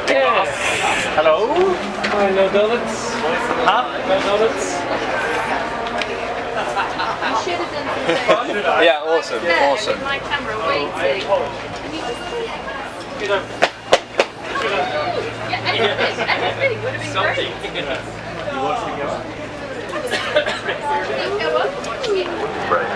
Yes. Hello. No donuts. Huh? No donuts. Yeah, awesome, awesome. My camera waiting. Everything would have been Something. great. You want to go? Go on. Right.